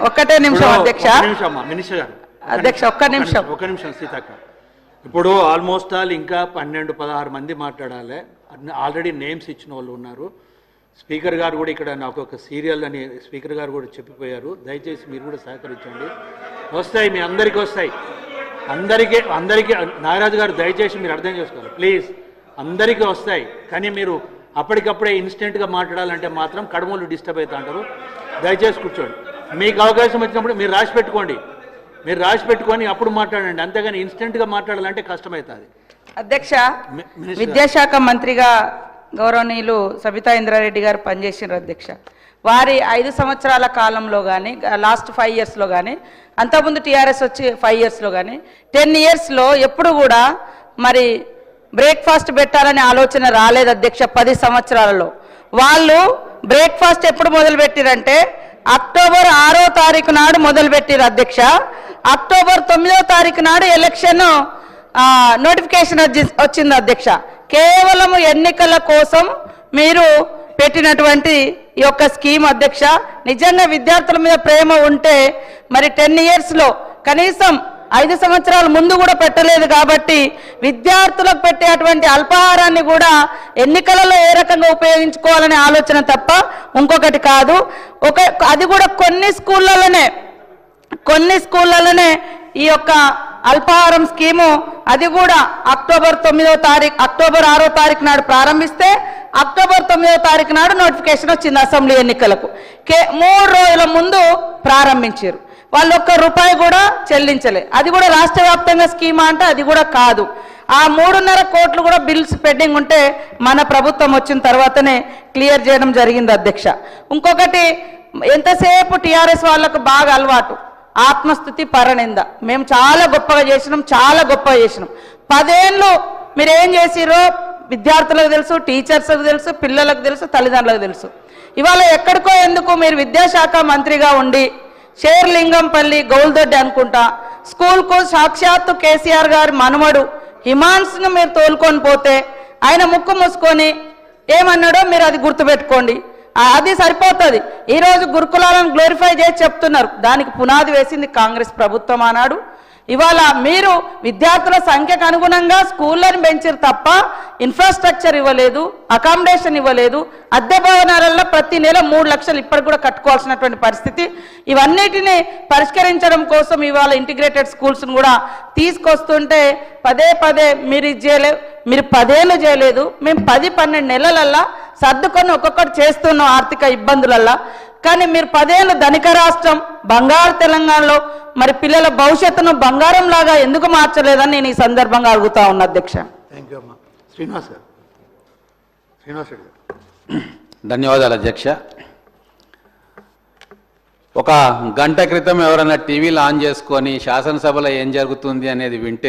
ఒక్కటే నిమిషం అధ్యక్ష. మినిస్టర్ గారు అధ్యక్ష ఒక్క నిమిషం సీతక్క. ఇప్పుడు ఆల్మోస్ట్ ఆల్ ఇంకా 12-16 మంది మాట్లాడాలి. ఆల్రెడీ నేమ్స్ ఇచ్చిన వాళ్ళు ఉన్నారు. స్పీకర్ గారు కూడా ఇక్కడ నాకు ఒక సీరియల్ అని స్పీకర్ గారు కూడా చెప్పిపోయారు. దయచేసి మీరు కూడా సహకరించండి. వస్తాయి, మీ అందరికీ వస్తాయి. అందరికీ నాగరాజు గారు దయచేసి మీరు అర్థం చేసుకోవాలి ప్లీజ్. అందరికీ వస్తాయి, కానీ మీరు అప్పటికప్పుడే ఇన్స్టెంట్గా మాట్లాడాలంటే మాత్రం కడుమూలు డిస్టర్బ్ అవుతా అంటారు. దయచేసి కూర్చోండి. మీకు అవకాశం వచ్చినప్పుడు మీరు రాసి పెట్టుకోండి, మీరు రాసి పెట్టుకొని అప్పుడు మాట్లాడండి. అంతేగాని ఇన్స్టెంట్గా మాట్లాడాలంటే కష్టమవుతుంది. అధ్యక్ష, విద్యాశాఖ మంత్రిగా గౌరవనీయులు సబితా ఇంద్రారెడ్డి గారు పనిచేసినారు అధ్యక్ష. వారి 5 సంవత్సరాల కాలంలో కానీ, లాస్ట్ 5 ఇయర్స్లో కానీ, అంతకుముందు టీఆర్ఎస్ వచ్చి 5 ఇయర్స్లో కానీ, 10 ఇయర్స్లో ఎప్పుడు కూడా మరి బ్రేక్ఫాస్ట్ పెట్టాలనే ఆలోచన రాలేదు అధ్యక్ష. 10 సంవత్సరాలలో వాళ్ళు బ్రేక్ఫాస్ట్ ఎప్పుడు మొదలుపెట్టిరంటే అక్టోబర్ 6వ తారీఖు నాడు మొదలుపెట్టిరు అధ్యక్ష. అక్టోబర్ 9వ తారీఖు నాడు ఎలక్షన్ నోటిఫికేషన్ వచ్చింది అధ్యక్ష. కేవలం ఎన్నికల కోసం మీరు పెట్టినటువంటి ఈ యొక్క స్కీమ్ అధ్యక్ష. నిజంగా విద్యార్థుల మీద ప్రేమ ఉంటే మరి 10 ఇయర్స్లో కనీసం 5 సంవత్సరాల ముందు కూడా పెట్టలేదు. కాబట్టి విద్యార్థులకు పెట్టేటువంటి అల్పాహారాన్ని కూడా ఎన్నికలలో ఏ రకంగా ఉపయోగించుకోవాలనే ఆలోచన తప్ప ఇంకొకటి కాదు. అది కూడా కొన్ని స్కూళ్ళలోనే ఈ యొక్క అల్పాహారం స్కీము అది కూడా అక్టోబర్ 6వ తారీఖు నాడు ప్రారంభిస్తే అక్టోబర్ 9వ తారీఖు నాడు నోటిఫికేషన్ వచ్చింది అసెంబ్లీ ఎన్నికలకు. 3 రోజుల ముందు ప్రారంభించారు. వాళ్ళు ₹1 కూడా చెల్లించలే. అది కూడా రాష్ట్ర వ్యాప్తంగా స్కీమా అంటే అది కూడా కాదు. ఆ 3.5 కోట్లు కూడా బిల్స్ పెండింగ్ ఉంటే మన ప్రభుత్వం వచ్చిన తర్వాతనే క్లియర్ చేయడం జరిగింది అధ్యక్ష. ఇంకొకటి, ఎంతసేపు టీఆర్ఎస్ వాళ్ళకు బాగా అలవాటు ఆత్మస్థుతి పరనింద. మేము చాలా గొప్పగా చేసినాం, 10 ఏళ్ళు మీరు ఏం చేసిరో విద్యార్థులకు తెలుసు, టీచర్స్కి తెలుసు, పిల్లలకు తెలుసు, తల్లిదండ్రులకు తెలుసు. ఇవాళ ఎక్కడికో ఎందుకు మీరు విద్యాశాఖ మంత్రిగా ఉండి షేర్లింగంపల్లి గౌల్దొడ్డి అనుకుంటా స్కూల్కు సాక్షాత్తు కేసీఆర్ గారి మనుమడు హిమాన్స్ను మీరు తోలుకొని పోతే ఆయన ముక్కు మూసుకొని ఏమన్నాడో మీరు అది గుర్తుపెట్టుకోండి. అది సరిపోతుంది. ఈరోజు గురుకులాలను గ్లోరిఫై చేసి చెప్తున్నారు. దానికి పునాది వేసింది కాంగ్రెస్ ప్రభుత్వం ఆనాడు. ఇవాళ మీరు విద్యార్థుల సంఖ్యకు అనుగుణంగా స్కూళ్ళని పెంచారు తప్ప ఇన్ఫ్రాస్ట్రక్చర్ ఇవ్వలేదు, అకామిడేషన్ ఇవ్వలేదు. అద్దె భవనాలలో ప్రతి నెల 3 లక్షలు ఇప్పటికి కూడా కట్టుకోవాల్సినటువంటి పరిస్థితి. ఇవన్నిటిని పరిష్కరించడం కోసం ఇవాళ ఇంటిగ్రేటెడ్ స్కూల్స్ను కూడా తీసుకొస్తుంటే పదే మీరు ఇది చేయలేదు, మీరు 10 ఏళ్ళు చేయలేదు, మేము 10-12 నెలలల్లా సర్దుకొని ఒక్కొక్కటి చేస్తున్నాం ఆర్థిక ఇబ్బందులల్లా. కానీ మీరు 10 ఏళ్ళు ధనిక రాష్ట్రం బంగారు తెలంగాణలో మరి పిల్లల భవిష్యత్తును బంగారం లాగా ఎందుకు మార్చలేదని నేను ఈ సందర్భంగా అడుగుతా ఉన్నా అధ్యక్ష. ధన్యవాదాలు అధ్యక్ష. ఒక గంట క్రితం ఎవరైనా టీవీలు ఆన్ చేసుకొని శాసనసభలో ఏం జరుగుతుంది అనేది వింటే